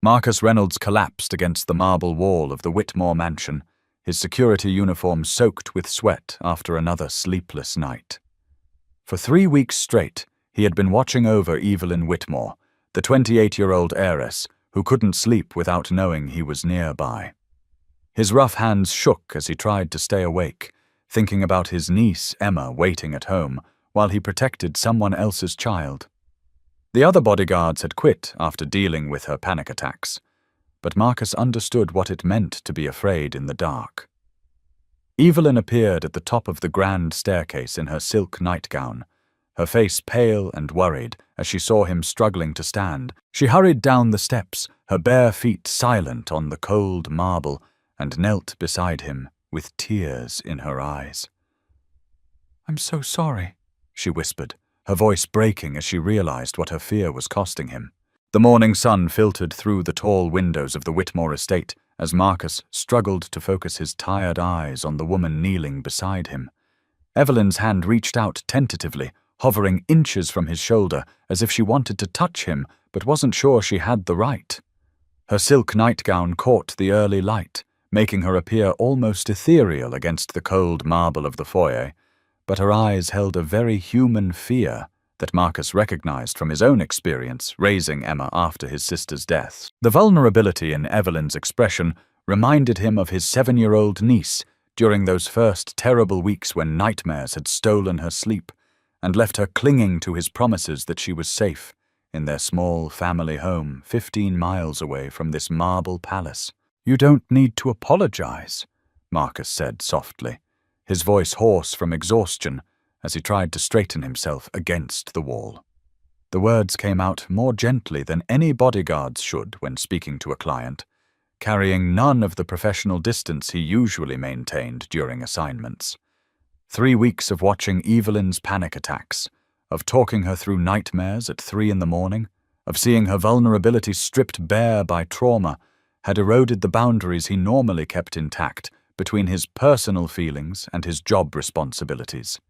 Marcus Reynolds collapsed against the marble wall of the Whitmore mansion, his security uniform soaked with sweat after another sleepless night. For 3 weeks straight, he had been watching over Evelyn Whitmore, the 28-year-old heiress who couldn't sleep without knowing he was nearby. His rough hands shook as he tried to stay awake, thinking about his niece, Emma, waiting at home while he protected someone else's child. The other bodyguards had quit after dealing with her panic attacks, but Marcus understood what it meant to be afraid in the dark. Evelyn appeared at the top of the grand staircase in her silk nightgown, her face pale and worried as she saw him struggling to stand. She hurried down the steps, her bare feet silent on the cold marble, and knelt beside him with tears in her eyes. "I'm so sorry," she whispered, her voice breaking as she realized what her fear was costing him. The morning sun filtered through the tall windows of the Whitmore estate as Marcus struggled to focus his tired eyes on the woman kneeling beside him. Evelyn's hand reached out tentatively, hovering inches from his shoulder as if she wanted to touch him but wasn't sure she had the right. Her silk nightgown caught the early light, making her appear almost ethereal against the cold marble of the foyer, but her eyes held a very human fear that Marcus recognized from his own experience raising Emma after his sister's death. The vulnerability in Evelyn's expression reminded him of his 7-year-old niece during those first terrible weeks when nightmares had stolen her sleep and left her clinging to his promises that she was safe in their small family home 15 miles away from this marble palace. "You don't need to apologize," Marcus said softly, his voice hoarse from exhaustion as he tried to straighten himself against the wall. The words came out more gently than any bodyguards should when speaking to a client, carrying none of the professional distance he usually maintained during assignments. 3 weeks of watching Evelyn's panic attacks, of talking her through nightmares at 3 in the morning, of seeing her vulnerability stripped bare by trauma, had eroded the boundaries he normally kept intact between his personal feelings and his job responsibilities.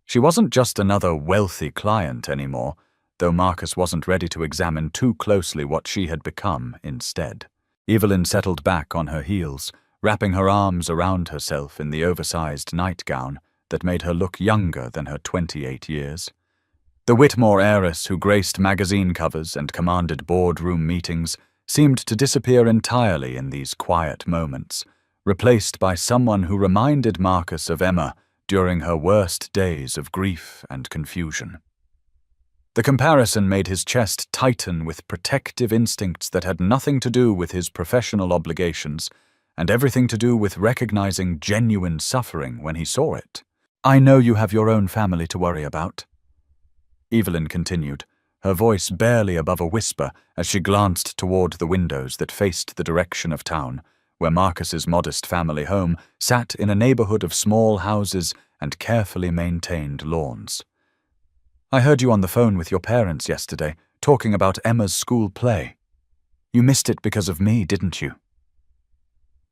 She wasn't just another wealthy client anymore, though Marcus wasn't ready to examine too closely what she had become instead. Evelyn settled back on her heels, wrapping her arms around herself in the oversized nightgown that made her look younger than her 28 years. The Whitmore heiress who graced magazine covers and commanded boardroom meetings seemed to disappear entirely in these quiet moments, replaced by someone who reminded Marcus of Emma during her worst days of grief and confusion. The comparison made his chest tighten with protective instincts that had nothing to do with his professional obligations and everything to do with recognizing genuine suffering when he saw it. "I know you have your own family to worry about," Evelyn continued, her voice barely above a whisper as she glanced toward the windows that faced the direction of town, where Marcus's modest family home sat in a neighborhood of small houses and carefully maintained lawns. "I heard you on the phone with your parents yesterday, talking about Emma's school play. You missed it because of me, didn't you?"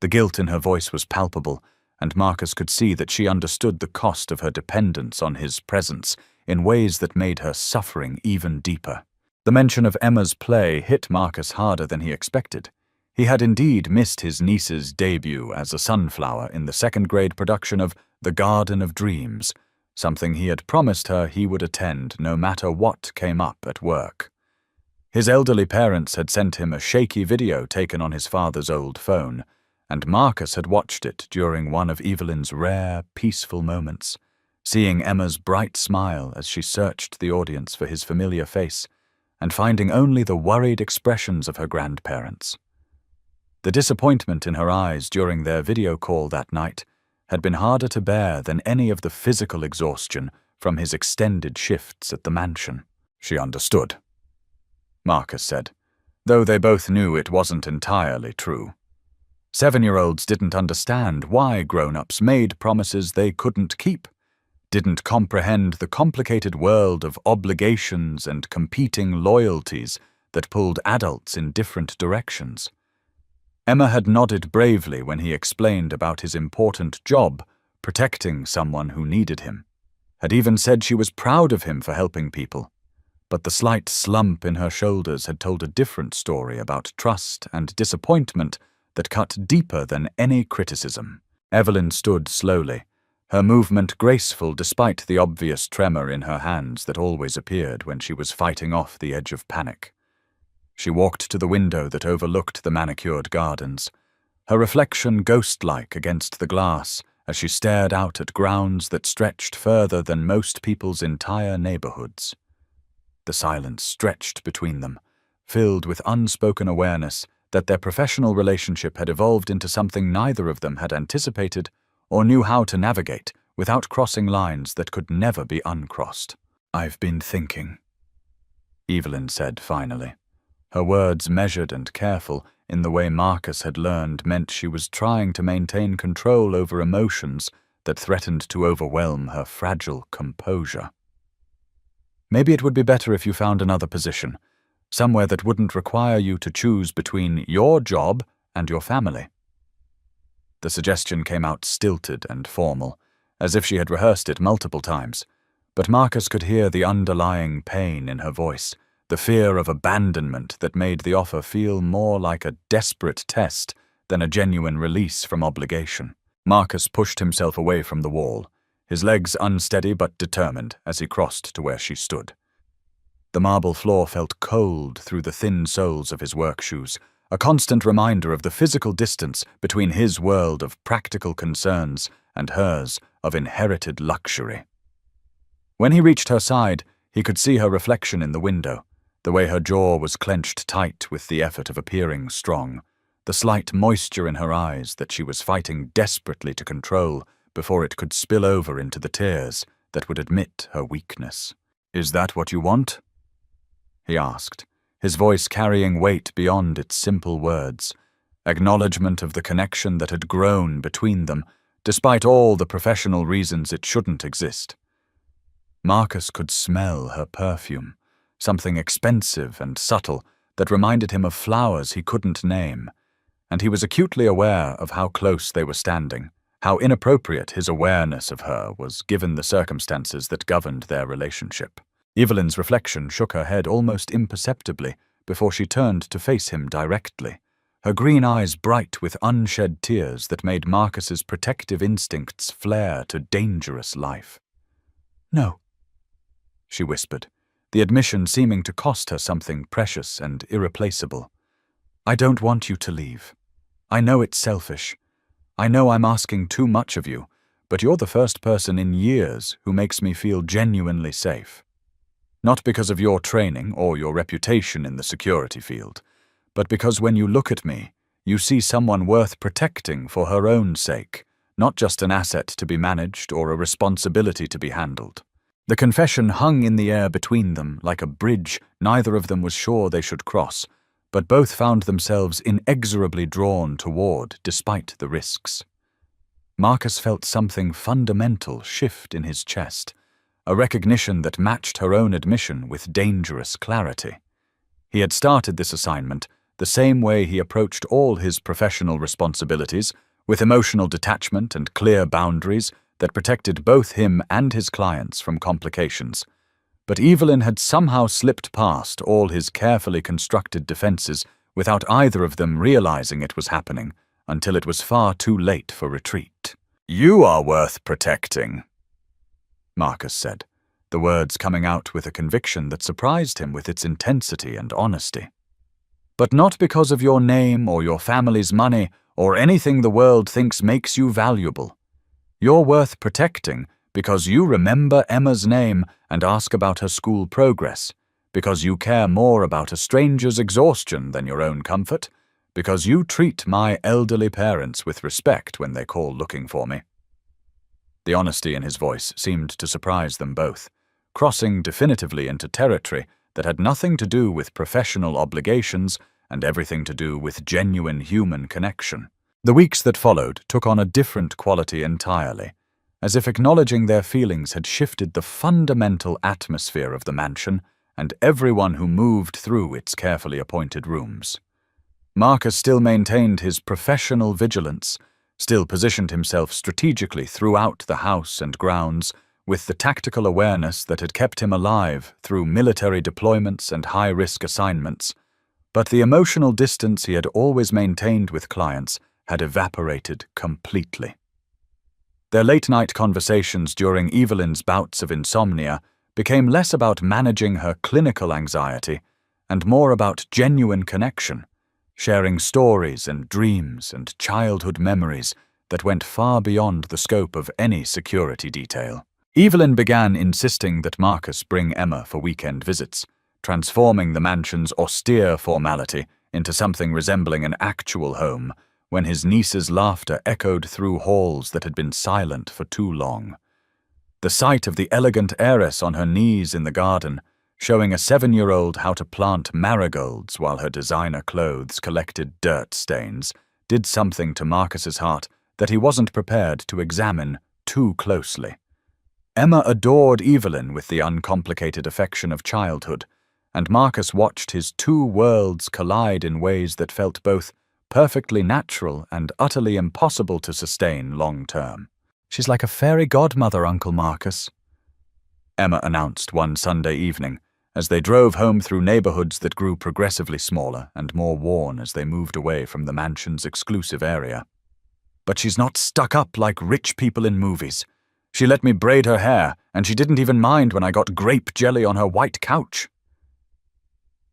The guilt in her voice was palpable, and Marcus could see that she understood the cost of her dependence on his presence in ways that made her suffering even deeper. The mention of Emma's play hit Marcus harder than he expected. He had indeed missed his niece's debut as a sunflower in the second-grade production of The Garden of Dreams, something he had promised her he would attend no matter what came up at work. His elderly parents had sent him a shaky video taken on his father's old phone, and Marcus had watched it during one of Evelyn's rare, peaceful moments, seeing Emma's bright smile as she searched the audience for his familiar face, and finding only the worried expressions of her grandparents. The disappointment in her eyes during their video call that night had been harder to bear than any of the physical exhaustion from his extended shifts at the mansion. "She understood," Marcus said, though they both knew it wasn't entirely true. 7-year-olds didn't understand why grown-ups made promises they couldn't keep, didn't comprehend the complicated world of obligations and competing loyalties that pulled adults in different directions. Emma had nodded bravely when he explained about his important job, protecting someone who needed him, had even said she was proud of him for helping people. but the slight slump in her shoulders had told a different story about trust and disappointment that cut deeper than any criticism. Evelyn stood slowly, her movement graceful despite the obvious tremor in her hands that always appeared when she was fighting off the edge of panic. She walked to the window that overlooked the manicured gardens, her reflection ghost-like against the glass as she stared out at grounds that stretched further than most people's entire neighborhoods. The silence stretched between them, filled with unspoken awareness that their professional relationship had evolved into something neither of them had anticipated or knew how to navigate without crossing lines that could never be uncrossed. "I've been thinking," Evelyn said finally. Her words, measured and careful in the way Marcus had learned, meant she was trying to maintain control over emotions that threatened to overwhelm her fragile composure. "Maybe it would be better if you found another position, somewhere that wouldn't require you to choose between your job and your family." The suggestion came out stilted and formal, as if she had rehearsed it multiple times, but Marcus could hear the underlying pain in her voice, the fear of abandonment that made the offer feel more like a desperate test than a genuine release from obligation. Marcus pushed himself away from the wall, his legs unsteady but determined as he crossed to where she stood. The marble floor felt cold through the thin soles of his work shoes, a constant reminder of the physical distance between his world of practical concerns and hers of inherited luxury. When he reached her side, he could see her reflection in the window, the way her jaw was clenched tight with the effort of appearing strong, the slight moisture in her eyes that she was fighting desperately to control before it could spill over into the tears that would admit her weakness. "Is that what you want?" he asked, his voice carrying weight beyond its simple words, acknowledgement of the connection that had grown between them, despite all the professional reasons it shouldn't exist. Marcus could smell her perfume, something expensive and subtle that reminded him of flowers he couldn't name, and he was acutely aware of how close they were standing, how inappropriate his awareness of her was given the circumstances that governed their relationship. Evelyn's reflection shook her head almost imperceptibly before she turned to face him directly, her green eyes bright with unshed tears that made Marcus's protective instincts flare to dangerous life. "No," she whispered, the admission seeming to cost her something precious and irreplaceable. "I don't want you to leave. I know it's selfish. I know I'm asking too much of you, but you're the first person in years who makes me feel genuinely safe. Not because of your training or your reputation in the security field, but because when you look at me, you see someone worth protecting for her own sake, not just an asset to be managed or a responsibility to be handled." The confession hung in the air between them like a bridge neither of them was sure they should cross, but both found themselves inexorably drawn toward despite the risks. Marcus felt something fundamental shift in his chest, a recognition that matched her own admission with dangerous clarity. He had started this assignment the same way he approached all his professional responsibilities, with emotional detachment and clear boundaries that protected both him and his clients from complications. But Evelyn had somehow slipped past all his carefully constructed defenses without either of them realizing it was happening until it was far too late for retreat. "You are worth protecting," Marcus said, the words coming out with a conviction that surprised him with its intensity and honesty. "But not because of your name or your family's money or anything the world thinks makes you valuable. You're worth protecting because you remember Emma's name and ask about her school progress, because you care more about a stranger's exhaustion than your own comfort, because you treat my elderly parents with respect when they call looking for me." The honesty in his voice seemed to surprise them both, crossing definitively into territory that had nothing to do with professional obligations and everything to do with genuine human connection. The weeks that followed took on a different quality entirely, as if acknowledging their feelings had shifted the fundamental atmosphere of the mansion and everyone who moved through its carefully appointed rooms. Marcus still maintained his professional vigilance, still positioned himself strategically throughout the house and grounds, with the tactical awareness that had kept him alive through military deployments and high-risk assignments, but the emotional distance he had always maintained with clients had evaporated completely. Their late-night conversations during Evelyn's bouts of insomnia became less about managing her clinical anxiety and more about genuine connection, sharing stories and dreams and childhood memories that went far beyond the scope of any security detail. Evelyn began insisting that Marcus bring Emma for weekend visits, transforming the mansion's austere formality into something resembling an actual home, when his niece's laughter echoed through halls that had been silent for too long. The sight of the elegant heiress on her knees in the garden, showing a 7-year-old how to plant marigolds while her designer clothes collected dirt stains, did something to Marcus's heart that he wasn't prepared to examine too closely. Emma adored Evelyn with the uncomplicated affection of childhood, and Marcus watched his two worlds collide in ways that felt both perfectly natural and utterly impossible to sustain long-term. "She's like a fairy godmother, Uncle Marcus," Emma announced one Sunday evening, as they drove home through neighborhoods that grew progressively smaller and more worn as they moved away from the mansion's exclusive area. "But she's not stuck up like rich people in movies. She let me braid her hair, and she didn't even mind when I got grape jelly on her white couch."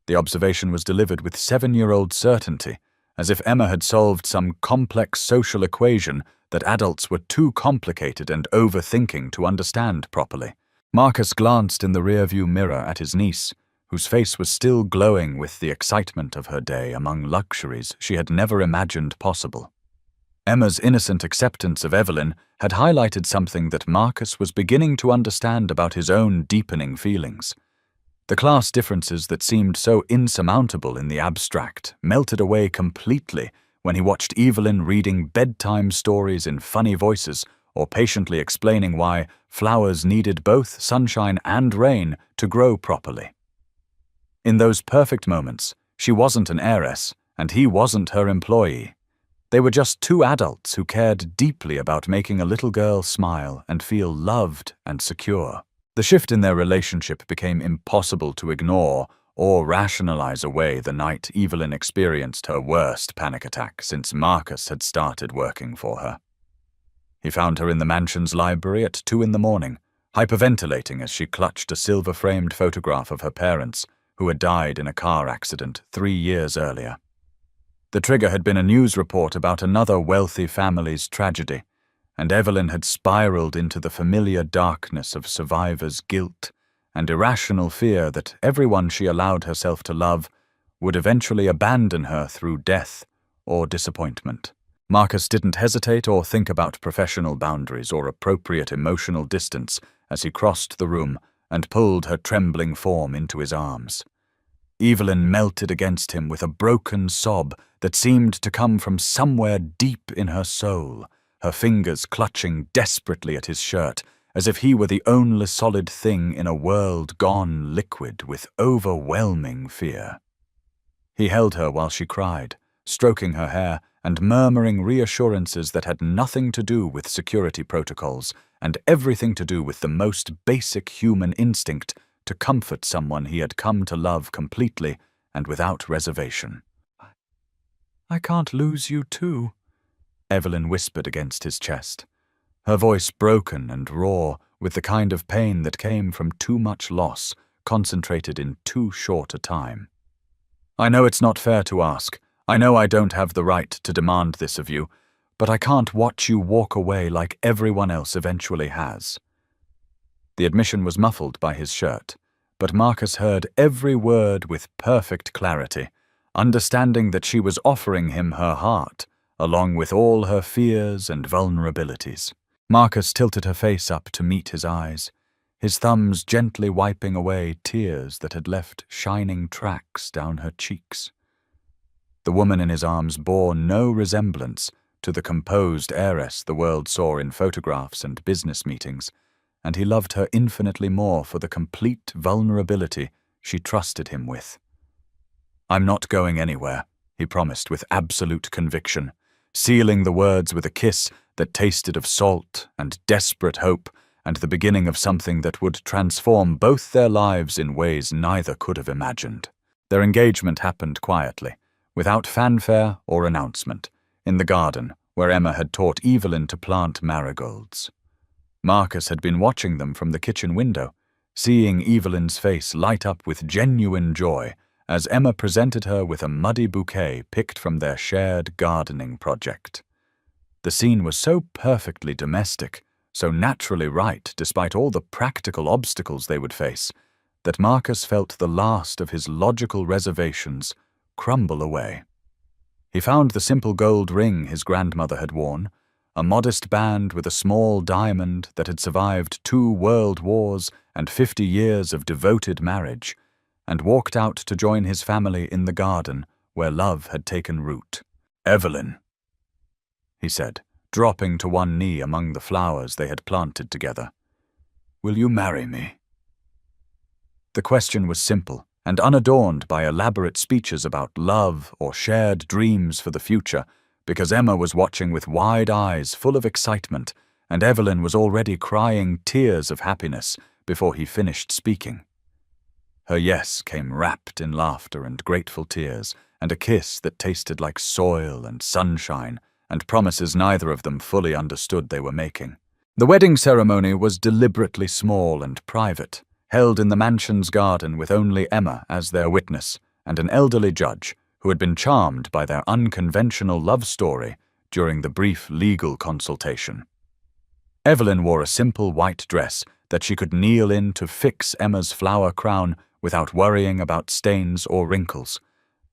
The observation was delivered with 7-year-old certainty, as if Emma had solved some complex social equation that adults were too complicated and overthinking to understand properly. Marcus glanced in the rearview mirror at his niece, whose face was still glowing with the excitement of her day among luxuries she had never imagined possible. Emma's innocent acceptance of Evelyn had highlighted something that Marcus was beginning to understand about his own deepening feelings. The class differences that seemed so insurmountable in the abstract melted away completely when he watched Evelyn reading bedtime stories in funny voices or patiently explaining why flowers needed both sunshine and rain to grow properly. In those perfect moments, she wasn't an heiress, and he wasn't her employee. They were just two adults who cared deeply about making a little girl smile and feel loved and secure. The shift in their relationship became impossible to ignore or rationalize away the night Evelyn experienced her worst panic attack since Marcus had started working for her. He found her in the mansion's library at 2 a.m, hyperventilating as she clutched a silver-framed photograph of her parents, who had died in a car accident 3 years earlier. The trigger had been a news report about another wealthy family's tragedy, and Evelyn had spiraled into the familiar darkness of survivor's guilt and irrational fear that everyone she allowed herself to love would eventually abandon her through death or disappointment. Marcus didn't hesitate or think about professional boundaries or appropriate emotional distance as he crossed the room and pulled her trembling form into his arms. Evelyn melted against him with a broken sob that seemed to come from somewhere deep in her soul, her fingers clutching desperately at his shirt, as if he were the only solid thing in a world gone liquid with overwhelming fear. He held her while she cried, stroking her hair and murmuring reassurances that had nothing to do with security protocols and everything to do with the most basic human instinct to comfort someone he had come to love completely and without reservation. "I can't lose you too," Evelyn whispered against his chest, her voice broken and raw with the kind of pain that came from too much loss concentrated in too short a time. "I know it's not fair to ask. I know I don't have the right to demand this of you, but I can't watch you walk away like everyone else eventually has." The admission was muffled by his shirt, but Marcus heard every word with perfect clarity, understanding that she was offering him her heart, along with all her fears and vulnerabilities. Marcus tilted her face up to meet his eyes, his thumbs gently wiping away tears that had left shining tracks down her cheeks. The woman in his arms bore no resemblance to the composed heiress the world saw in photographs and business meetings, and he loved her infinitely more for the complete vulnerability she trusted him with. "I'm not going anywhere," he promised with absolute conviction, sealing the words with a kiss that tasted of salt and desperate hope and the beginning of something that would transform both their lives in ways neither could have imagined. Their engagement happened quietly, without fanfare or announcement, in the garden where Emma had taught Evelyn to plant marigolds. Marcus had been watching them from the kitchen window, seeing Evelyn's face light up with genuine joy as Emma presented her with a muddy bouquet picked from their shared gardening project. The scene was so perfectly domestic, so naturally right despite all the practical obstacles they would face, that Marcus felt the last of his logical reservations crumble away. He found the simple gold ring his grandmother had worn, a modest band with a small diamond that had survived 2 world wars and 50 years of devoted marriage, and walked out to join his family in the garden where love had taken root. "Evelyn," he said, dropping to one knee among the flowers they had planted together, "will you marry me?" The question was simple and unadorned by elaborate speeches about love or shared dreams for the future, because Emma was watching with wide eyes full of excitement, and Evelyn was already crying tears of happiness before he finished speaking. Her yes came wrapped in laughter and grateful tears, and a kiss that tasted like soil and sunshine, and promises neither of them fully understood they were making. The wedding ceremony was deliberately small and private, held in the mansion's garden with only Emma as their witness and an elderly judge who had been charmed by their unconventional love story during the brief legal consultation. Evelyn wore a simple white dress that she could kneel in to fix Emma's flower crown without worrying about stains or wrinkles,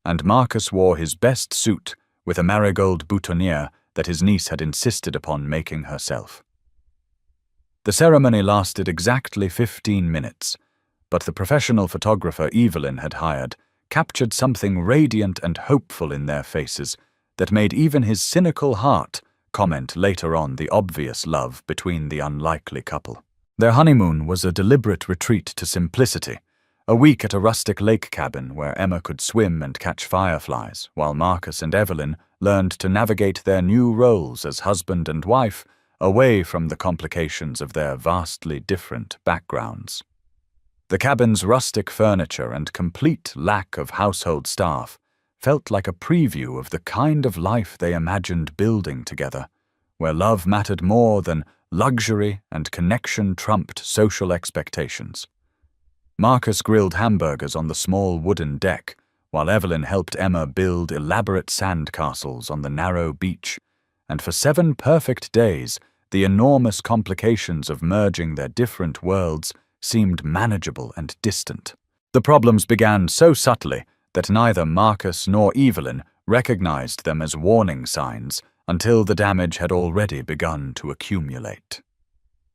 and Marcus wore his best suit with a marigold boutonniere that his niece had insisted upon making herself. The ceremony lasted exactly 15 minutes, but the professional photographer Evelyn had hired captured something radiant and hopeful in their faces that made even his cynical heart comment later on the obvious love between the unlikely couple. Their honeymoon was a deliberate retreat to simplicity, a week at a rustic lake cabin where Emma could swim and catch fireflies, while Marcus and Evelyn learned to navigate their new roles as husband and wife away from the complications of their vastly different backgrounds. The cabin's rustic furniture and complete lack of household staff felt like a preview of the kind of life they imagined building together, where love mattered more than luxury and connection trumped social expectations. Marcus grilled hamburgers on the small wooden deck, while Evelyn helped Emma build elaborate sand castles on the narrow beach, and for 7 perfect days, the enormous complications of merging their different worlds seemed manageable and distant. The problems began so subtly that neither Marcus nor Evelyn recognized them as warning signs until the damage had already begun to accumulate.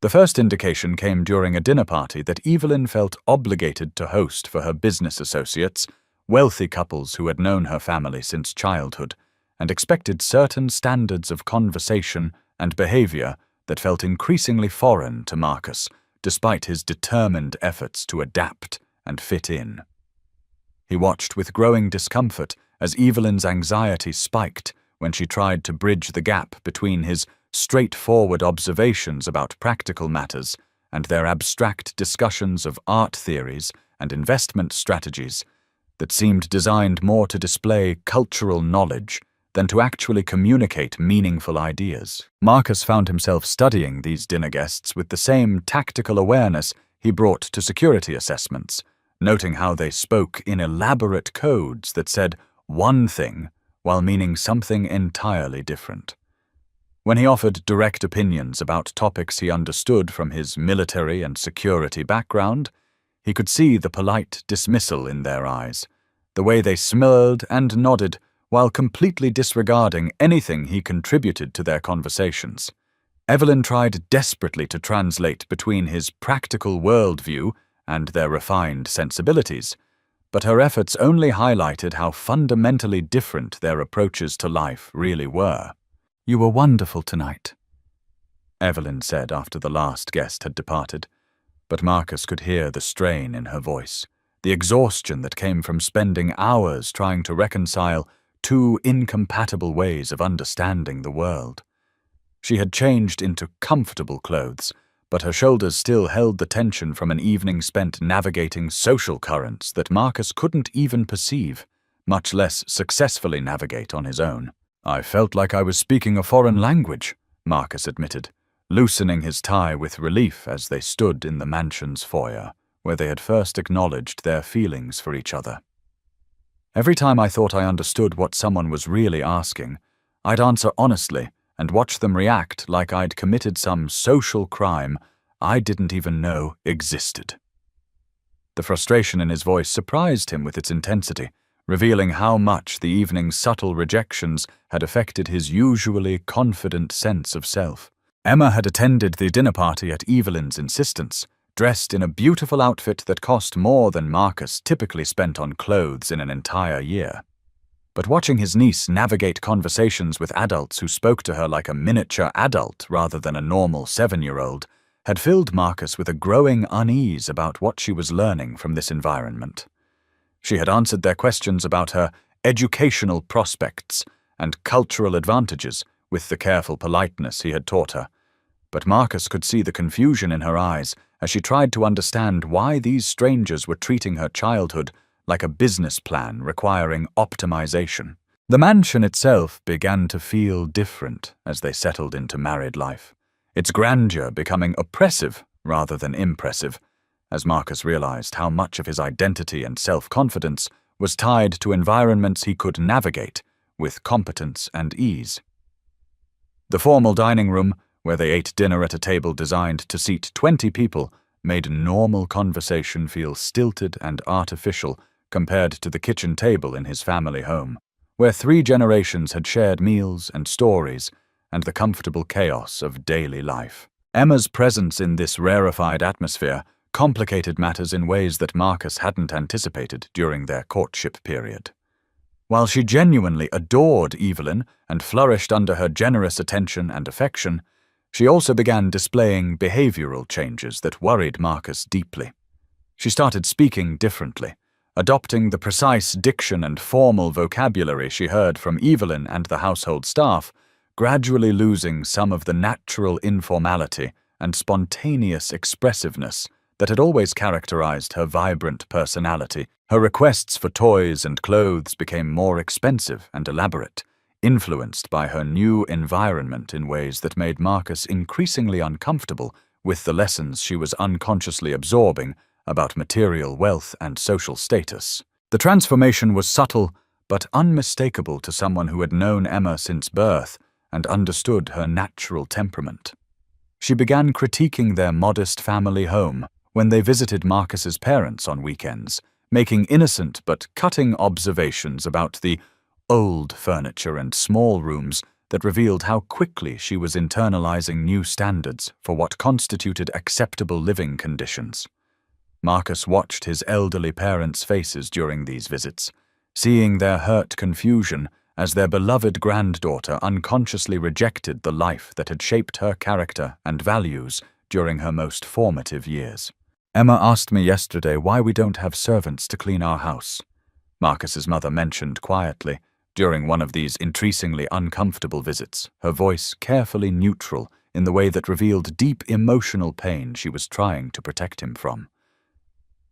The first indication came during a dinner party that Evelyn felt obligated to host for her business associates, wealthy couples who had known her family since childhood, and expected certain standards of conversation and behavior that felt increasingly foreign to Marcus, despite his determined efforts to adapt and fit in. He watched with growing discomfort as Evelyn's anxiety spiked when she tried to bridge the gap between his straightforward observations about practical matters and their abstract discussions of art theories and investment strategies that seemed designed more to display cultural knowledge than to actually communicate meaningful ideas. Marcus found himself studying these dinner guests with the same tactical awareness he brought to security assessments, noting how they spoke in elaborate codes that said one thing while meaning something entirely different. When he offered direct opinions about topics he understood from his military and security background, he could see the polite dismissal in their eyes, the way they smiled and nodded while completely disregarding anything he contributed to their conversations. Evelyn tried desperately to translate between his practical worldview and their refined sensibilities, but her efforts only highlighted how fundamentally different their approaches to life really were. "You were wonderful tonight," Evelyn said after the last guest had departed, but Marcus could hear the strain in her voice, the exhaustion that came from spending hours trying to reconcile 2 incompatible ways of understanding the world. She had changed into comfortable clothes, but her shoulders still held the tension from an evening spent navigating social currents that Marcus couldn't even perceive, much less successfully navigate on his own. "I felt like I was speaking a foreign language," Marcus admitted, loosening his tie with relief as they stood in the mansion's foyer, where they had first acknowledged their feelings for each other. "Every time I thought I understood what someone was really asking, I'd answer honestly and watch them react like I'd committed some social crime I didn't even know existed." The frustration in his voice surprised him with its intensity, revealing how much the evening's subtle rejections had affected his usually confident sense of self. Emma had attended the dinner party at Evelyn's insistence, dressed in a beautiful outfit that cost more than Marcus typically spent on clothes in an entire year. But watching his niece navigate conversations with adults who spoke to her like a miniature adult rather than a normal 7-year-old had filled Marcus with a growing unease about what she was learning from this environment. She had answered their questions about her educational prospects and cultural advantages with the careful politeness he had taught her, but Marcus could see the confusion in her eyes as she tried to understand why these strangers were treating her childhood like a business plan requiring optimization. The mansion itself began to feel different as they settled into married life, its grandeur becoming oppressive rather than impressive, as Marcus realized how much of his identity and self-confidence was tied to environments he could navigate with competence and ease. The formal dining room, where they ate dinner at a table designed to seat 20 people, made normal conversation feel stilted and artificial compared to the kitchen table in his family home, where 3 generations had shared meals and stories and the comfortable chaos of daily life. Emma's presence in this rarefied atmosphere complicated matters in ways that Marcus hadn't anticipated during their courtship period. While she genuinely adored Evelyn and flourished under her generous attention and affection, she also began displaying behavioral changes that worried Marcus deeply. She started speaking differently, adopting the precise diction and formal vocabulary she heard from Evelyn and the household staff, gradually losing some of the natural informality and spontaneous expressiveness that had always characterized her vibrant personality. Her requests for toys and clothes became more expensive and elaborate, influenced by her new environment in ways that made Marcus increasingly uncomfortable with the lessons she was unconsciously absorbing about material wealth and social status. The transformation was subtle but unmistakable to someone who had known Emma since birth and understood her natural temperament. She began critiquing their modest family home when they visited Marcus's parents on weekends, making innocent but cutting observations about the old furniture and small rooms that revealed how quickly she was internalizing new standards for what constituted acceptable living conditions. Marcus watched his elderly parents' faces during these visits, seeing their hurt confusion as their beloved granddaughter unconsciously rejected the life that had shaped her character and values during her most formative years. "Emma asked me yesterday why we don't have servants to clean our house," Marcus's mother mentioned quietly during one of these increasingly uncomfortable visits, her voice carefully neutral in the way that revealed deep emotional pain she was trying to protect him from.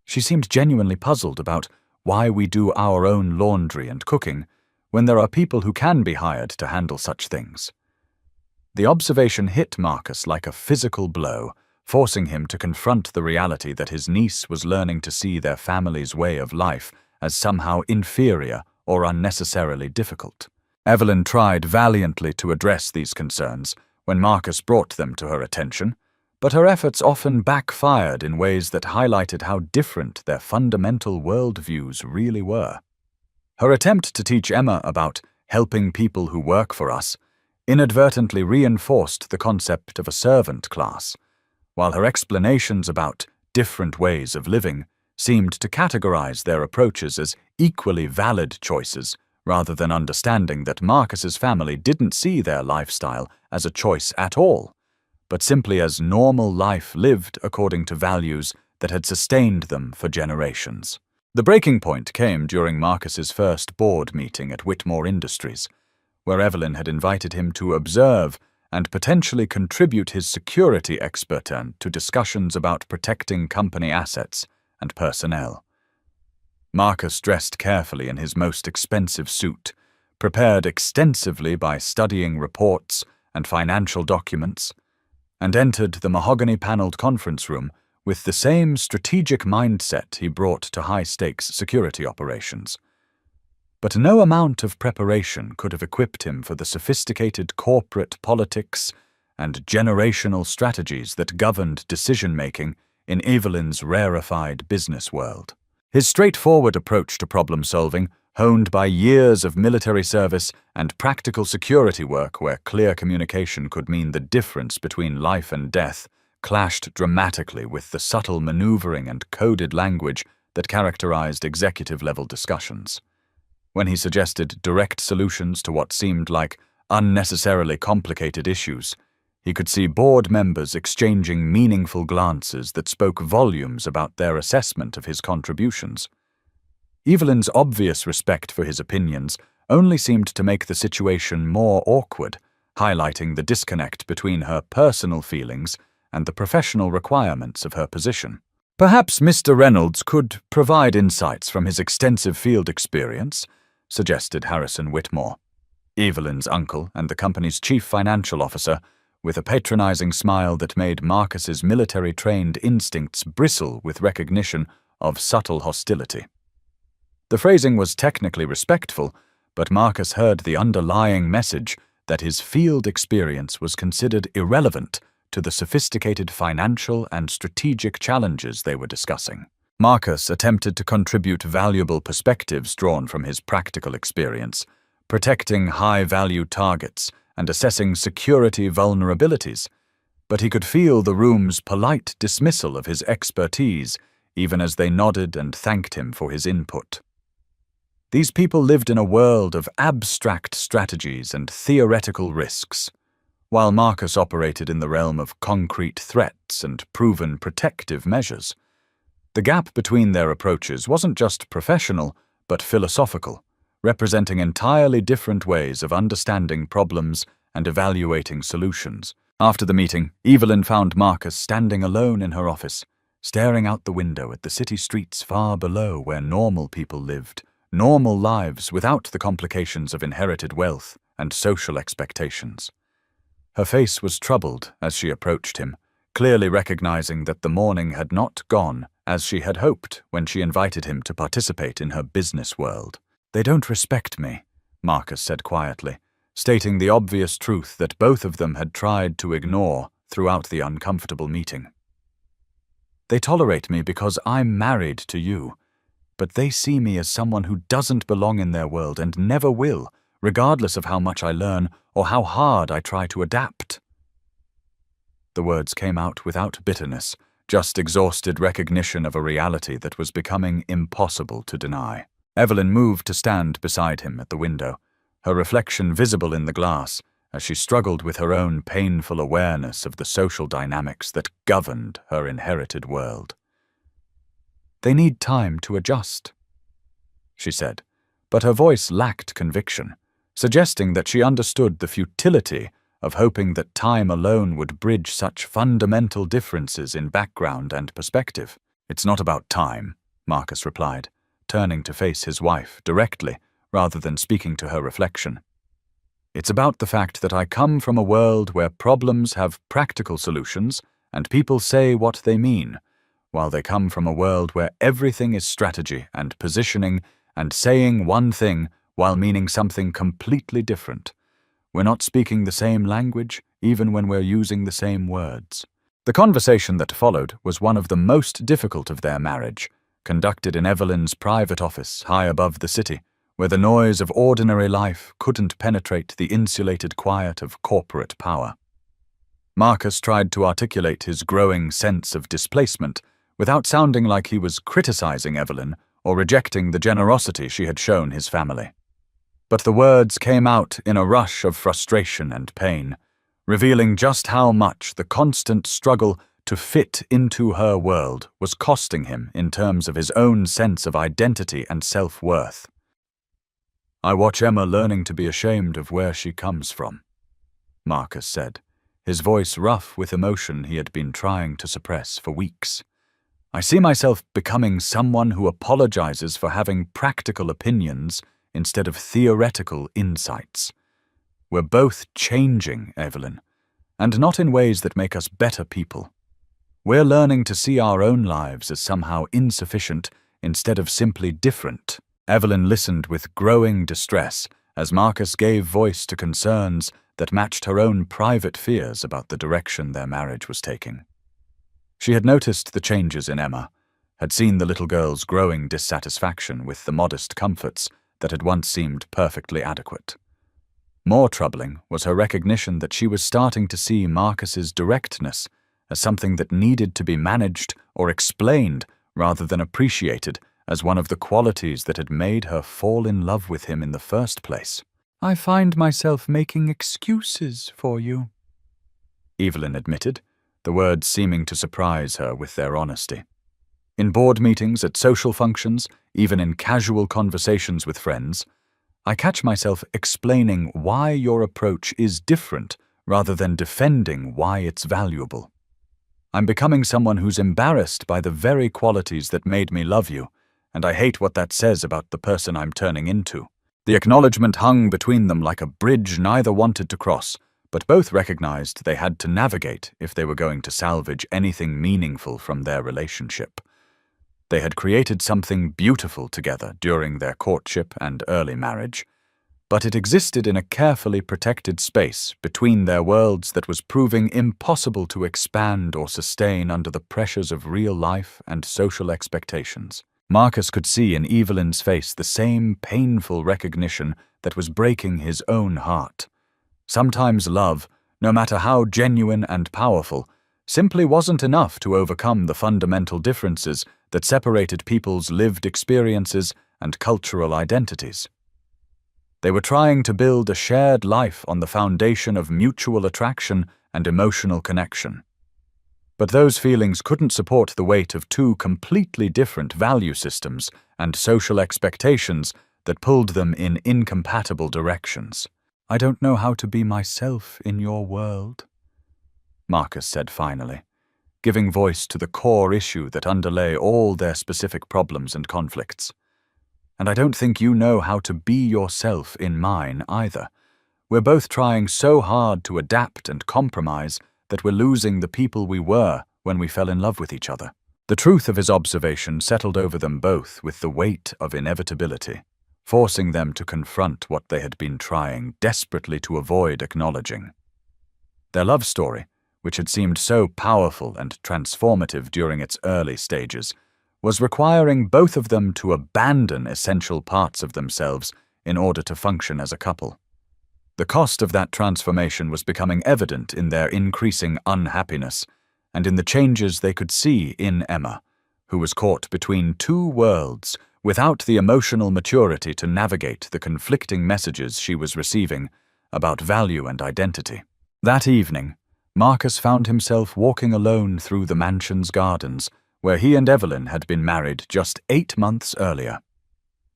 She seemed genuinely puzzled about why we do our own laundry and cooking when there are people who can be hired to handle such things. The observation hit Marcus like a physical blow, forcing him to confront the reality that his niece was learning to see their family's way of life as somehow inferior or unnecessarily difficult. Evelyn tried valiantly to address these concerns when Marcus brought them to her attention, but her efforts often backfired in ways that highlighted how different their fundamental worldviews really were. Her attempt to teach Emma about helping people who work for us inadvertently reinforced the concept of a servant class, while her explanations about different ways of living seemed to categorize their approaches as equally valid choices rather than understanding that Marcus's family didn't see their lifestyle as a choice at all, but simply as normal life lived according to values that had sustained them for generations. The breaking point came during Marcus's first board meeting at Whitmore Industries, where Evelyn had invited him to observe and potentially contribute his security expertise to discussions about protecting company assets and personnel. Marcus dressed carefully in his most expensive suit, prepared extensively by studying reports and financial documents, and entered the mahogany-paneled conference room with the same strategic mindset he brought to high-stakes security operations. But no amount of preparation could have equipped him for the sophisticated corporate politics and generational strategies that governed decision-making in Evelyn's rarefied business world. His straightforward approach to problem-solving, honed by years of military service and practical security work where clear communication could mean the difference between life and death, clashed dramatically with the subtle maneuvering and coded language that characterized executive-level discussions. When he suggested direct solutions to what seemed like unnecessarily complicated issues, he could see board members exchanging meaningful glances that spoke volumes about their assessment of his contributions. Evelyn's obvious respect for his opinions only seemed to make the situation more awkward, highlighting the disconnect between her personal feelings and the professional requirements of her position. Perhaps Mr. Reynolds could provide insights from his extensive field experience, suggested Harrison Whitmore, Evelyn's uncle and the company's chief financial officer, with a patronizing smile that made Marcus's military-trained instincts bristle with recognition of subtle hostility. The phrasing was technically respectful, but Marcus heard the underlying message that his field experience was considered irrelevant to the sophisticated financial and strategic challenges they were discussing. Marcus attempted to contribute valuable perspectives drawn from his practical experience, protecting high-value targets and assessing security vulnerabilities, but he could feel the room's polite dismissal of his expertise even as they nodded and thanked him for his input. These people lived in a world of abstract strategies and theoretical risks, while Marcus operated in the realm of concrete threats and proven protective measures. The gap between their approaches wasn't just professional, but philosophical, representing entirely different ways of understanding problems and evaluating solutions. After the meeting, Evelyn found Marcus standing alone in her office, staring out the window at the city streets far below where normal people lived, normal lives without the complications of inherited wealth and social expectations. Her face was troubled as she approached him, clearly recognizing that the morning had not gone as she had hoped when she invited him to participate in her business world. "They don't respect me," Marcus said quietly, stating the obvious truth that both of them had tried to ignore throughout the uncomfortable meeting. "They tolerate me because I'm married to you, but they see me as someone who doesn't belong in their world and never will, regardless of how much I learn or how hard I try to adapt." The words came out without bitterness, just exhausted recognition of a reality that was becoming impossible to deny. Evelyn moved to stand beside him at the window, her reflection visible in the glass as she struggled with her own painful awareness of the social dynamics that governed her inherited world. "They need time to adjust," she said, but her voice lacked conviction, suggesting that she understood the futility of hoping that time alone would bridge such fundamental differences in background and perspective. "It's not about time," Marcus replied, turning to face his wife directly rather than speaking to her reflection. "It's about the fact that I come from a world where problems have practical solutions and people say what they mean, while they come from a world where everything is strategy and positioning and saying one thing while meaning something completely different. We're not speaking the same language, even when we're using the same words." The conversation that followed was one of the most difficult of their marriage, conducted in Evelyn's private office high above the city, where the noise of ordinary life couldn't penetrate the insulated quiet of corporate power. Marcus tried to articulate his growing sense of displacement without sounding like he was criticizing Evelyn or rejecting the generosity she had shown his family. But the words came out in a rush of frustration and pain, revealing just how much the constant struggle to fit into her world was costing him in terms of his own sense of identity and self-worth. "I watch Emma learning to be ashamed of where she comes from," Marcus said, his voice rough with emotion he had been trying to suppress for weeks. I see myself becoming someone who apologizes for having practical opinions instead of theoretical insights. We're both changing, Evelyn, and not in ways that make us better people. We're learning to see our own lives as somehow insufficient instead of simply different. Evelyn listened with growing distress as Marcus gave voice to concerns that matched her own private fears about the direction their marriage was taking. She had noticed the changes in Emma, had seen the little girl's growing dissatisfaction with the modest comforts that had once seemed perfectly adequate. More troubling was her recognition that she was starting to see Marcus's directness as something that needed to be managed or explained rather than appreciated as one of the qualities that had made her fall in love with him in the first place. I find myself making excuses for you, Evelyn admitted, the words seeming to surprise her with their honesty. In board meetings, at social functions, even in casual conversations with friends, I catch myself explaining why your approach is different rather than defending why it's valuable. I'm becoming someone who's embarrassed by the very qualities that made me love you, and I hate what that says about the person I'm turning into. The acknowledgement hung between them like a bridge neither wanted to cross, but both recognized they had to navigate if they were going to salvage anything meaningful from their relationship. They had created something beautiful together during their courtship and early marriage, but it existed in a carefully protected space between their worlds that was proving impossible to expand or sustain under the pressures of real life and social expectations. Marcus could see in Evelyn's face the same painful recognition that was breaking his own heart. Sometimes love, no matter how genuine and powerful, simply wasn't enough to overcome the fundamental differences that separated people's lived experiences and cultural identities. They were trying to build a shared life on the foundation of mutual attraction and emotional connection. But those feelings couldn't support the weight of two completely different value systems and social expectations that pulled them in incompatible directions. I don't know how to be myself in your world, Marcus said finally, giving voice to the core issue that underlay all their specific problems and conflicts. And I don't think you know how to be yourself in mine either. We're both trying so hard to adapt and compromise that we're losing the people we were when we fell in love with each other. The truth of his observation settled over them both with the weight of inevitability, forcing them to confront what they had been trying desperately to avoid acknowledging. Their love story, which had seemed so powerful and transformative during its early stages, was requiring both of them to abandon essential parts of themselves in order to function as a couple. The cost of that transformation was becoming evident in their increasing unhappiness and in the changes they could see in Emma, who was caught between two worlds without the emotional maturity to navigate the conflicting messages she was receiving about value and identity. That evening, Marcus found himself walking alone through the mansion's gardens, where he and Evelyn had been married just 8 months earlier.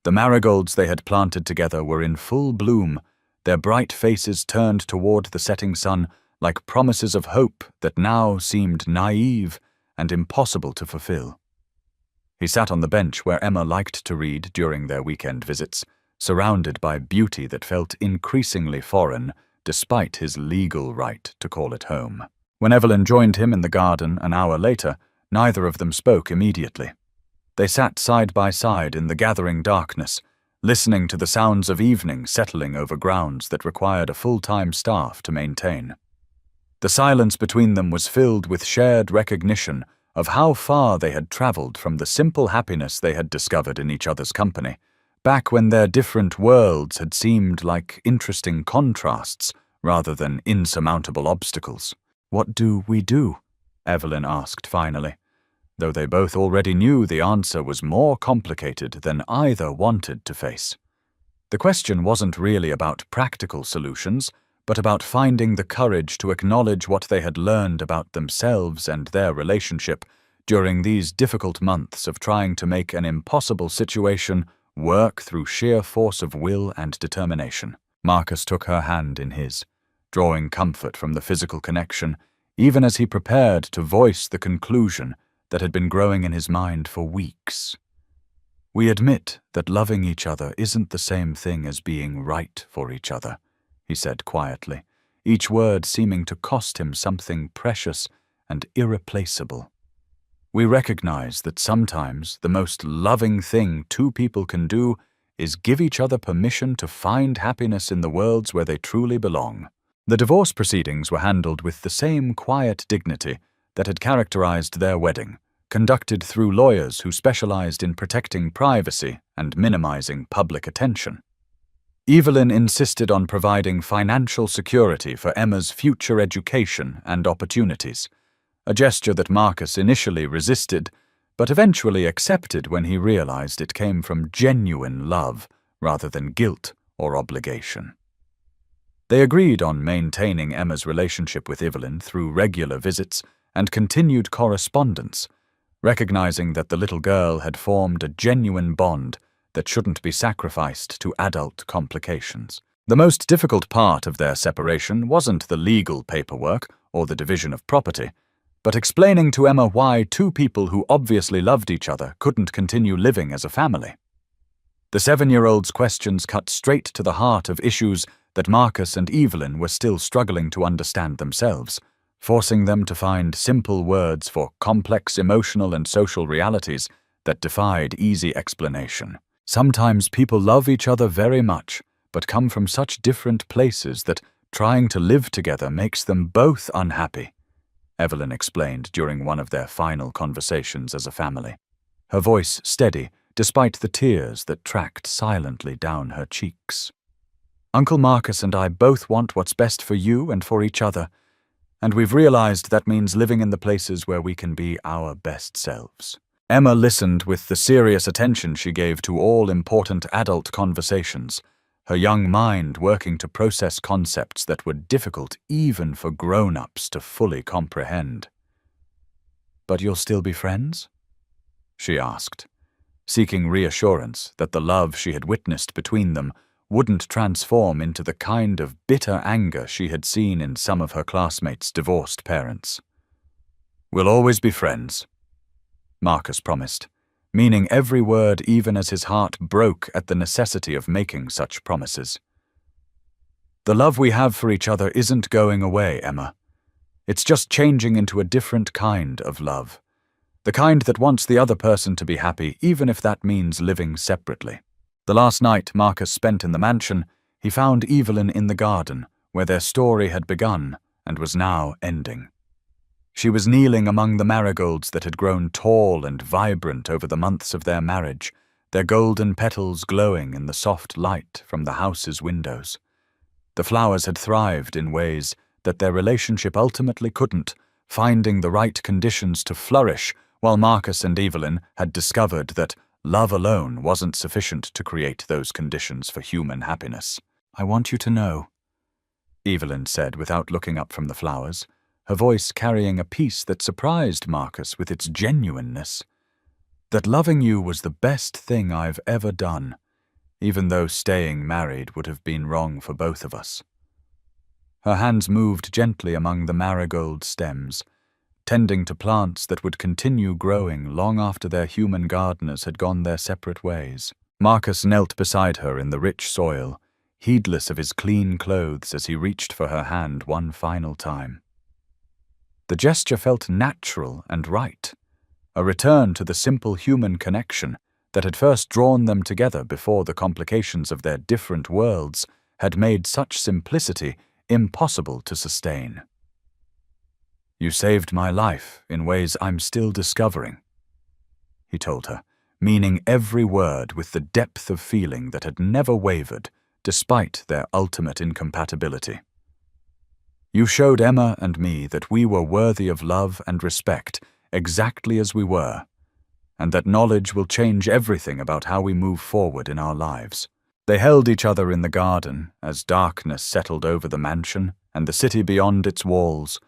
The marigolds they had planted together were in full bloom, their bright faces turned toward the setting sun like promises of hope that now seemed naive and impossible to fulfill. He sat on the bench where Emma liked to read during their weekend visits, surrounded by beauty that felt increasingly foreign despite his legal right to call it home. When Evelyn joined him in the garden an hour later, neither of them spoke immediately. They sat side by side in the gathering darkness, listening to the sounds of evening settling over grounds that required a full-time staff to maintain. The silence between them was filled with shared recognition of how far they had traveled from the simple happiness they had discovered in each other's company, back when their different worlds had seemed like interesting contrasts rather than insurmountable obstacles. "What do we do?" Evelyn asked finally, though they both already knew the answer was more complicated than either wanted to face. The question wasn't really about practical solutions, but about finding the courage to acknowledge what they had learned about themselves and their relationship during these difficult months of trying to make an impossible situation work through sheer force of will and determination. Marcus took her hand in his, drawing comfort from the physical connection, even as he prepared to voice the conclusion that had been growing in his mind for weeks. "We admit that loving each other isn't the same thing as being right for each other," he said quietly, each word seeming to cost him something precious and irreplaceable. "We recognize that sometimes the most loving thing two people can do is give each other permission to find happiness in the worlds where they truly belong." The divorce proceedings were handled with the same quiet dignity that had characterized their wedding, conducted through lawyers who specialized in protecting privacy and minimizing public attention. Evelyn insisted on providing financial security for Emma's future education and opportunities, a gesture that Marcus initially resisted, but eventually accepted when he realized it came from genuine love rather than guilt or obligation. They agreed on maintaining Emma's relationship with Evelyn through regular visits and continued correspondence, recognizing that the little girl had formed a genuine bond that shouldn't be sacrificed to adult complications. The most difficult part of their separation wasn't the legal paperwork or the division of property, but explaining to Emma why two people who obviously loved each other couldn't continue living as a family. The 7-year-old's questions cut straight to the heart of issues that Marcus and Evelyn were still struggling to understand themselves, forcing them to find simple words for complex emotional and social realities that defied easy explanation. "Sometimes people love each other very much, but come from such different places that trying to live together makes them both unhappy," Evelyn explained during one of their final conversations as a family, her voice steady despite the tears that tracked silently down her cheeks. "Uncle Marcus and I both want what's best for you and for each other, and we've realized that means living in the places where we can be our best selves." Emma listened with the serious attention she gave to all important adult conversations, her young mind working to process concepts that were difficult even for grown-ups to fully comprehend. "But you'll still be friends?" she asked, seeking reassurance that the love she had witnessed between them wouldn't transform into the kind of bitter anger she had seen in some of her classmates' divorced parents. "We'll always be friends," Marcus promised, meaning every word even as his heart broke at the necessity of making such promises. "The love we have for each other isn't going away, Emma. It's just changing into a different kind of love. The kind that wants the other person to be happy, even if that means living separately." The last night Marcus spent in the mansion, he found Evelyn in the garden, where their story had begun and was now ending. She was kneeling among the marigolds that had grown tall and vibrant over the months of their marriage, their golden petals glowing in the soft light from the house's windows. The flowers had thrived in ways that their relationship ultimately couldn't, finding the right conditions to flourish, while Marcus and Evelyn had discovered that love alone wasn't sufficient to create those conditions for human happiness. "I want you to know," Evelyn said without looking up from the flowers, her voice carrying a peace that surprised Marcus with its genuineness, "that loving you was the best thing I've ever done, even though staying married would have been wrong for both of us." Her hands moved gently among the marigold stems, tending to plants that would continue growing long after their human gardeners had gone their separate ways. Marcus knelt beside her in the rich soil, heedless of his clean clothes as he reached for her hand one final time. The gesture felt natural and right, a return to the simple human connection that had first drawn them together before the complications of their different worlds had made such simplicity impossible to sustain. "You saved my life in ways I'm still discovering," he told her, meaning every word with the depth of feeling that had never wavered despite their ultimate incompatibility. "You showed Emma and me that we were worthy of love and respect exactly as we were, and that knowledge will change everything about how we move forward in our lives." They held each other in the garden as darkness settled over the mansion and the city beyond its walls,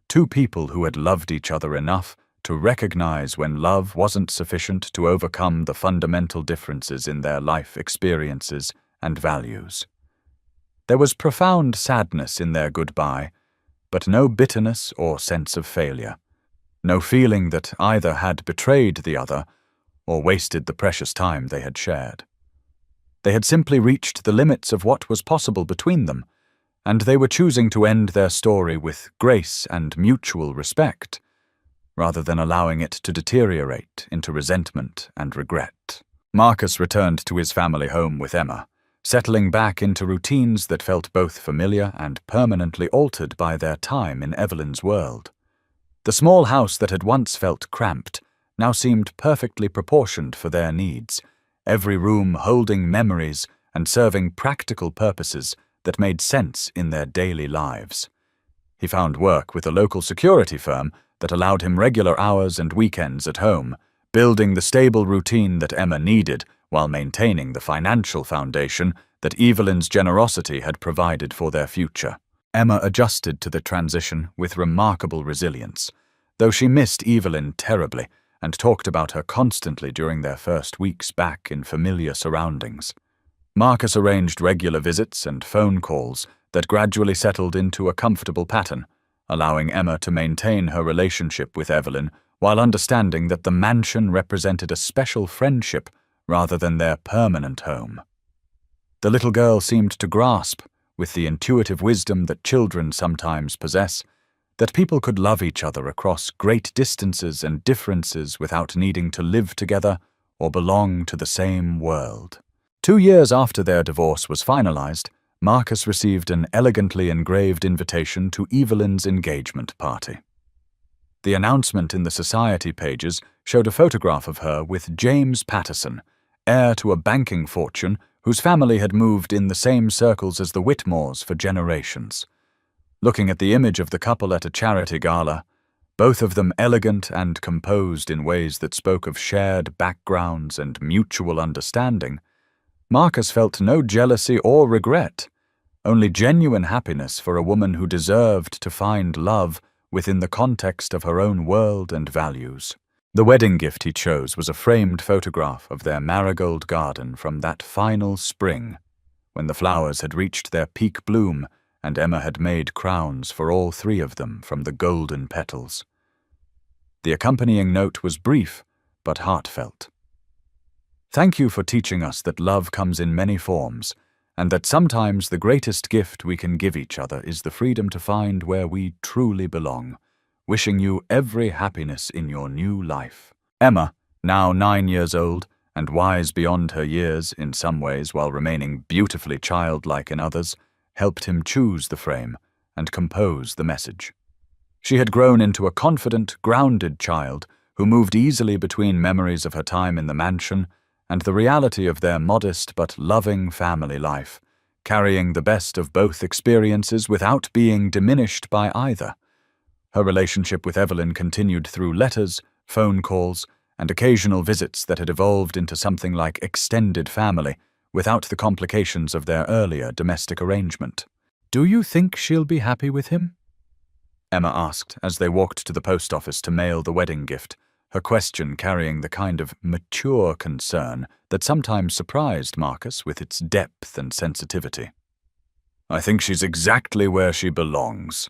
two people who had loved each other enough to recognize when love wasn't sufficient to overcome the fundamental differences in their life experiences and values. There was profound sadness in their goodbye, but no bitterness or sense of failure. No feeling that either had betrayed the other or wasted the precious time they had shared. They had simply reached the limits of what was possible between them, and they were choosing to end their story with grace and mutual respect, rather than allowing it to deteriorate into resentment and regret. Marcus returned to his family home with Emma, settling back into routines that felt both familiar and permanently altered by their time in Evelyn's world. The small house that had once felt cramped now seemed perfectly proportioned for their needs, every room holding memories and serving practical purposes that made sense in their daily lives. He found work with a local security firm that allowed him regular hours and weekends at home, building the stable routine that Emma needed while maintaining the financial foundation that Evelyn's generosity had provided for their future. Emma adjusted to the transition with remarkable resilience, though she missed Evelyn terribly and talked about her constantly during their first weeks back in familiar surroundings. Marcus arranged regular visits and phone calls that gradually settled into a comfortable pattern, allowing Emma to maintain her relationship with Evelyn while understanding that the mansion represented a special friendship rather than their permanent home. The little girl seemed to grasp, with the intuitive wisdom that children sometimes possess, that people could love each other across great distances and differences without needing to live together or belong to the same world. 2 years after their divorce was finalized, Marcus received an elegantly engraved invitation to Evelyn's engagement party. The announcement in the society pages showed a photograph of her with James Patterson, heir to a banking fortune whose family had moved in the same circles as the Whitmores for generations. Looking at the image of the couple at a charity gala, both of them elegant and composed in ways that spoke of shared backgrounds and mutual understanding, Marcus felt no jealousy or regret, only genuine happiness for a woman who deserved to find love within the context of her own world and values. The wedding gift he chose was a framed photograph of their marigold garden from that final spring, when the flowers had reached their peak bloom and Emma had made crowns for all 3 of them from the golden petals. The accompanying note was brief but heartfelt. Thank you for teaching us that love comes in many forms, and that sometimes the greatest gift we can give each other is the freedom to find where we truly belong. Wishing you every happiness in your new life. Emma, now 9 years old and wise beyond her years in some ways while remaining beautifully childlike in others, helped him choose the frame and compose the message. She had grown into a confident, grounded child who moved easily between memories of her time in the mansion and the reality of their modest but loving family life, carrying the best of both experiences without being diminished by either. Her relationship with Evelyn continued through letters, phone calls, and occasional visits that had evolved into something like extended family without the complications of their earlier domestic arrangement. "Do you think she'll be happy with him?" Emma asked as they walked to the post office to mail the wedding gift, her question carrying the kind of mature concern that sometimes surprised Marcus with its depth and sensitivity. "I think she's exactly where she belongs,"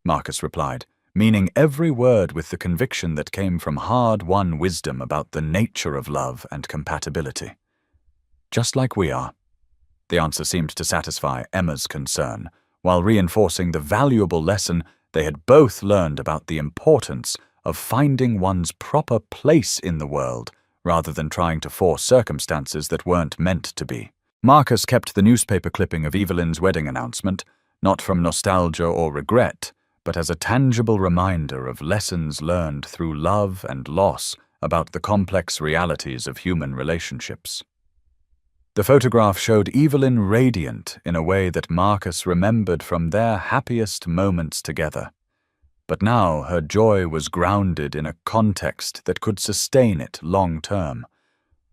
Marcus replied, meaning every word with the conviction that came from hard-won wisdom about the nature of love and compatibility. "Just like we are." The answer seemed to satisfy Emma's concern, while reinforcing the valuable lesson they had both learned about the importance of finding one's proper place in the world rather than trying to force circumstances that weren't meant to be. Marcus kept the newspaper clipping of Evelyn's wedding announcement, not from nostalgia or regret, but as a tangible reminder of lessons learned through love and loss about the complex realities of human relationships. The photograph showed Evelyn radiant in a way that Marcus remembered from their happiest moments together. But now her joy was grounded in a context that could sustain it long term.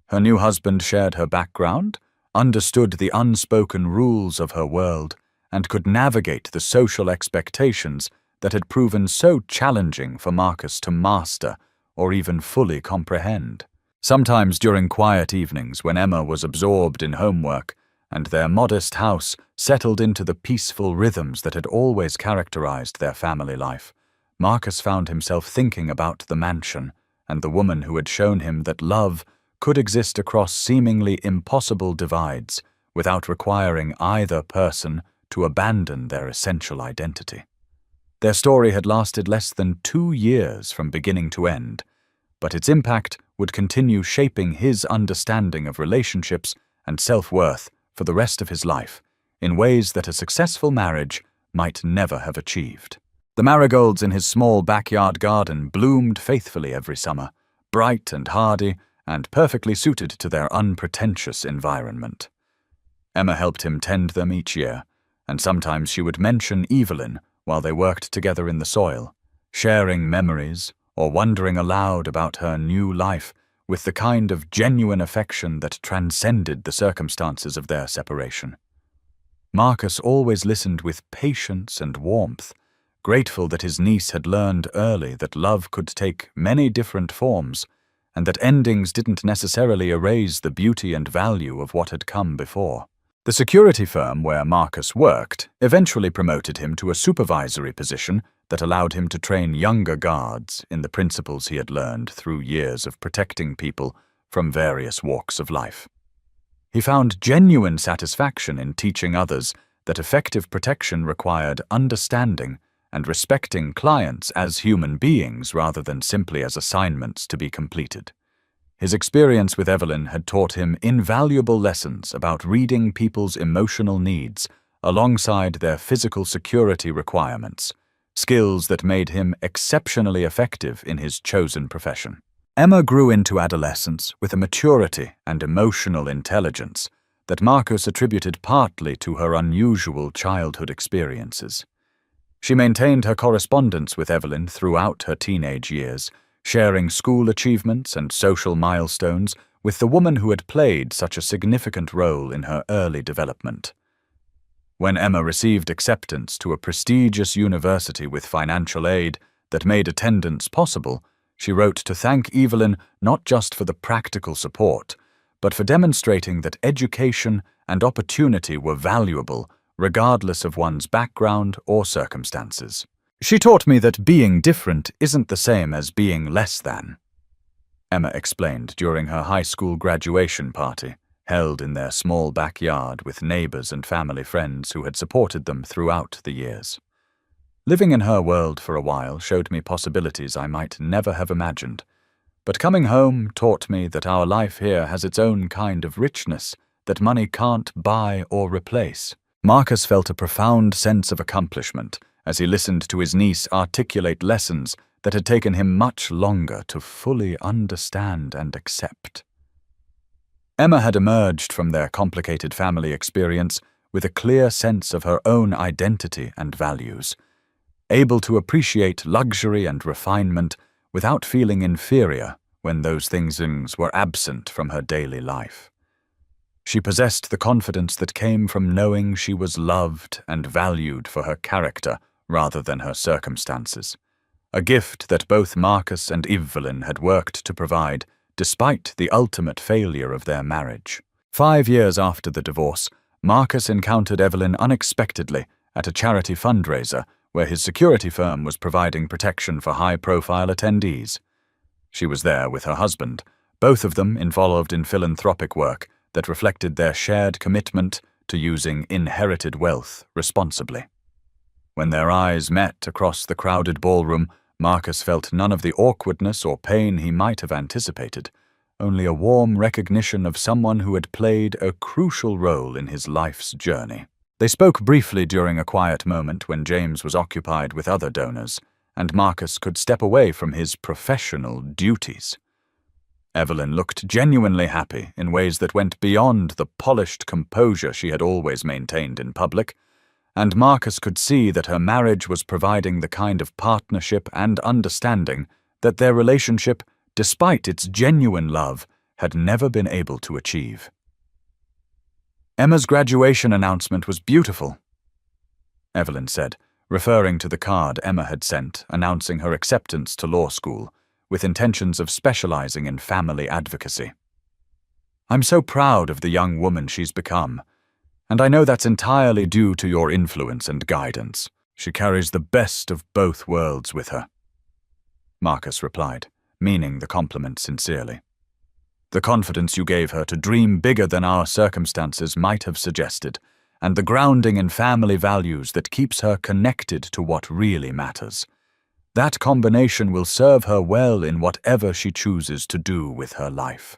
Her new husband shared her background, understood the unspoken rules of her world, and could navigate the social expectations that had proven so challenging for Marcus to master or even fully comprehend. Sometimes during quiet evenings when Emma was absorbed in homework and their modest house settled into the peaceful rhythms that had always characterized their family life, Marcus found himself thinking about the mansion and the woman who had shown him that love could exist across seemingly impossible divides without requiring either person to abandon their essential identity. Their story had lasted less than 2 years from beginning to end, but its impact would continue shaping his understanding of relationships and self-worth for the rest of his life in ways that a successful marriage might never have achieved. The marigolds in his small backyard garden bloomed faithfully every summer, bright and hardy and perfectly suited to their unpretentious environment. Emma helped him tend them each year, and sometimes she would mention Evelyn while they worked together in the soil, sharing memories or wondering aloud about her new life with the kind of genuine affection that transcended the circumstances of their separation. Marcus always listened with patience and warmth, grateful that his niece had learned early that love could take many different forms, and that endings didn't necessarily erase the beauty and value of what had come before. The security firm where Marcus worked eventually promoted him to a supervisory position that allowed him to train younger guards in the principles he had learned through years of protecting people from various walks of life. He found genuine satisfaction in teaching others that effective protection required understanding and respecting clients as human beings rather than simply as assignments to be completed. His experience with Evelyn had taught him invaluable lessons about reading people's emotional needs alongside their physical security requirements, skills that made him exceptionally effective in his chosen profession. Emma grew into adolescence with a maturity and emotional intelligence that Marcus attributed partly to her unusual childhood experiences. She maintained her correspondence with Evelyn throughout her teenage years, sharing school achievements and social milestones with the woman who had played such a significant role in her early development. When Emma received acceptance to a prestigious university with financial aid that made attendance possible, she wrote to thank Evelyn not just for the practical support, but for demonstrating that education and opportunity were valuable regardless of one's background or circumstances. She taught me that being different isn't the same as being less than, Emma explained during her high school graduation party, held in their small backyard with neighbors and family friends who had supported them throughout the years. Living in her world for a while showed me possibilities I might never have imagined, but coming home taught me that our life here has its own kind of richness that money can't buy or replace. Marcus felt a profound sense of accomplishment as he listened to his niece articulate lessons that had taken him much longer to fully understand and accept. Emma had emerged from their complicated family experience with a clear sense of her own identity and values, able to appreciate luxury and refinement without feeling inferior when those things were absent from her daily life. She possessed the confidence that came from knowing she was loved and valued for her character rather than her circumstances, a gift that both Marcus and Evelyn had worked to provide despite the ultimate failure of their marriage. 5 years after the divorce, Marcus encountered Evelyn unexpectedly at a charity fundraiser where his security firm was providing protection for high-profile attendees. She was there with her husband, both of them involved in philanthropic work that reflected their shared commitment to using inherited wealth responsibly. When their eyes met across the crowded ballroom, Marcus felt none of the awkwardness or pain he might have anticipated, only a warm recognition of someone who had played a crucial role in his life's journey. They spoke briefly during a quiet moment when James was occupied with other donors, and Marcus could step away from his professional duties. Evelyn looked genuinely happy in ways that went beyond the polished composure she had always maintained in public, and Marcus could see that her marriage was providing the kind of partnership and understanding that their relationship, despite its genuine love, had never been able to achieve. Emma's graduation announcement was beautiful, Evelyn said, referring to the card Emma had sent announcing her acceptance to law school, with intentions of specializing in family advocacy. I'm so proud of the young woman she's become. And I know that's entirely due to your influence and guidance. She carries the best of both worlds with her. Marcus replied, meaning the compliment sincerely. The confidence you gave her to dream bigger than our circumstances might have suggested, and the grounding in family values that keeps her connected to what really matters. That combination will serve her well in whatever she chooses to do with her life.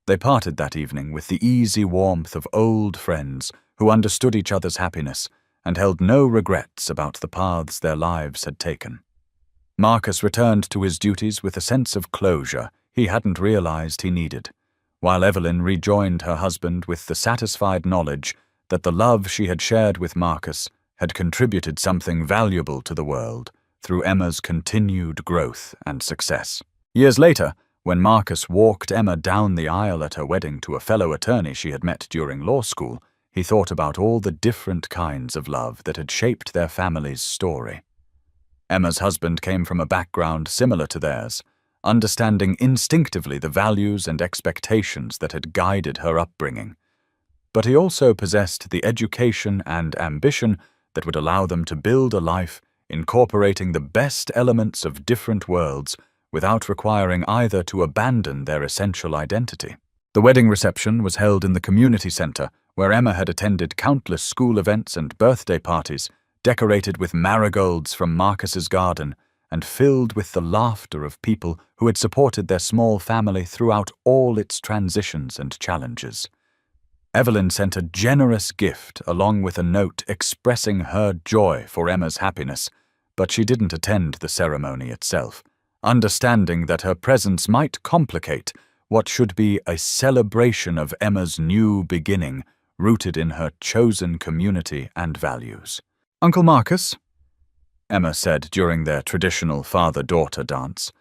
They parted that evening with the easy warmth of old friends who understood each other's happiness and held no regrets about the paths their lives had taken. Marcus returned to his duties with a sense of closure he hadn't realized he needed, while Evelyn rejoined her husband with the satisfied knowledge that the love she had shared with Marcus had contributed something valuable to the world through Emma's continued growth and success. Years later, when Marcus walked Emma down the aisle at her wedding to a fellow attorney she had met during law school, he thought about all the different kinds of love that had shaped their family's story. Emma's husband came from a background similar to theirs, understanding instinctively the values and expectations that had guided her upbringing. But he also possessed the education and ambition that would allow them to build a life incorporating the best elements of different worlds without requiring either to abandon their essential identity. The wedding reception was held in the community center, where Emma had attended countless school events and birthday parties, decorated with marigolds from Marcus's garden, and filled with the laughter of people who had supported their small family throughout all its transitions and challenges. Evelyn sent a generous gift along with a note expressing her joy for Emma's happiness, but she didn't attend the ceremony itself, understanding that her presence might complicate what should be a celebration of Emma's new beginning, rooted in her chosen community and values. "Uncle Marcus," Emma said during their traditional father-daughter dance,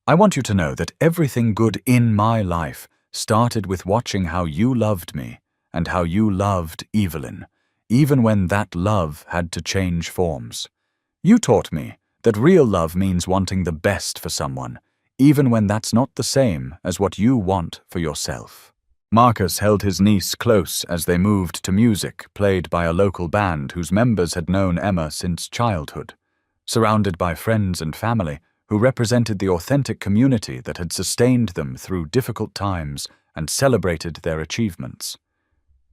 "I want you to know that everything good in my life started with watching how you loved me and how you loved Evelyn, even when that love had to change forms. You taught me that real love means wanting the best for someone, even when that's not the same as what you want for yourself." Marcus held his niece close as they moved to music played by a local band whose members had known Emma since childhood, surrounded by friends and family who represented the authentic community that had sustained them through difficult times and celebrated their achievements.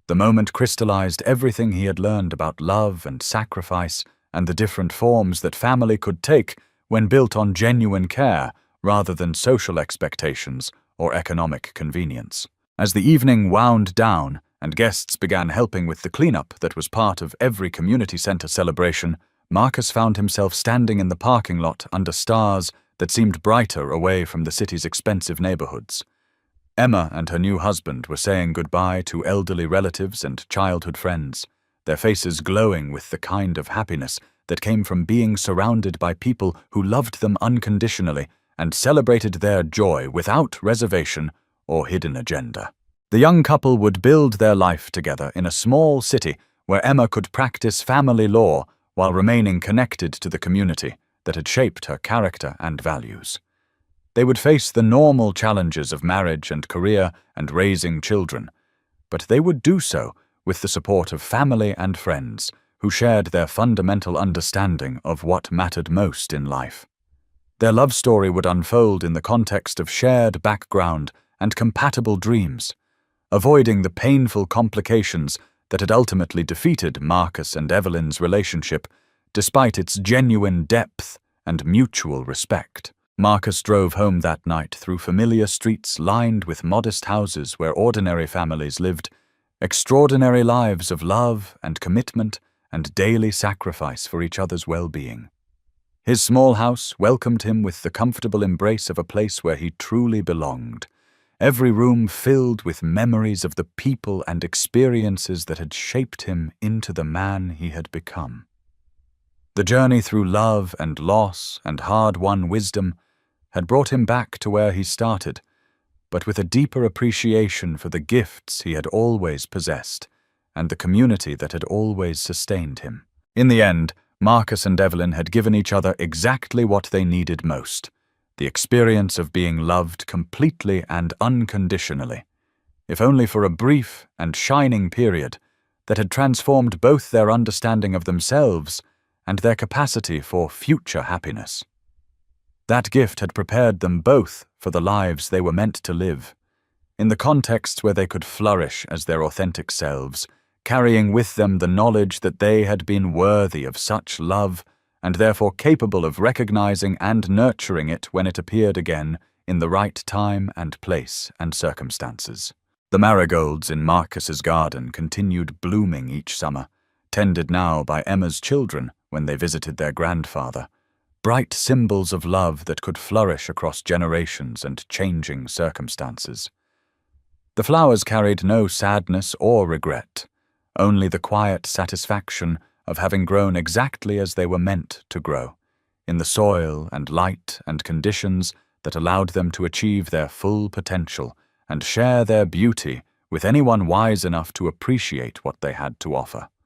The moment crystallized everything he had learned about love and sacrifice and the different forms that family could take when built on genuine care rather than social expectations or economic convenience. As the evening wound down and guests began helping with the cleanup that was part of every community center celebration, Marcus found himself standing in the parking lot under stars that seemed brighter away from the city's expensive neighborhoods. Emma and her new husband were saying goodbye to elderly relatives and childhood friends, their faces glowing with the kind of happiness that came from being surrounded by people who loved them unconditionally and celebrated their joy without reservation or hidden agenda. The young couple would build their life together in a small city where Emma could practice family law while remaining connected to the community that had shaped her character and values. They would face the normal challenges of marriage and career and raising children, but they would do so with the support of family and friends who shared their fundamental understanding of what mattered most in life. Their love story would unfold in the context of shared background and compatible dreams, avoiding the painful complications that had ultimately defeated Marcus and Evelyn's relationship, despite its genuine depth and mutual respect. Marcus drove home that night through familiar streets lined with modest houses where ordinary families lived, extraordinary lives of love and commitment and daily sacrifice for each other's well-being. His small house welcomed him with the comfortable embrace of a place where he truly belonged, every room filled with memories of the people and experiences that had shaped him into the man he had become. The journey through love and loss and hard-won wisdom had brought him back to where he started, but with a deeper appreciation for the gifts he had always possessed and the community that had always sustained him. In the end, Marcus and Evelyn had given each other exactly what they needed most: the experience of being loved completely and unconditionally. If only for a brief and shining period, that had transformed both their understanding of themselves and their capacity for future happiness. That gift had prepared them both for the lives they were meant to live, in the contexts where they could flourish as their authentic selves, carrying with them the knowledge that they had been worthy of such love and therefore capable of recognizing and nurturing it when it appeared again in the right time and place and circumstances. The marigolds in Marcus's garden continued blooming each summer, tended now by Emma's children when they visited their grandfather, bright symbols of love that could flourish across generations and changing circumstances. The flowers carried no sadness or regret, only the quiet satisfaction of having grown exactly as they were meant to grow, in the soil and light and conditions that allowed them to achieve their full potential and share their beauty with anyone wise enough to appreciate what they had to offer.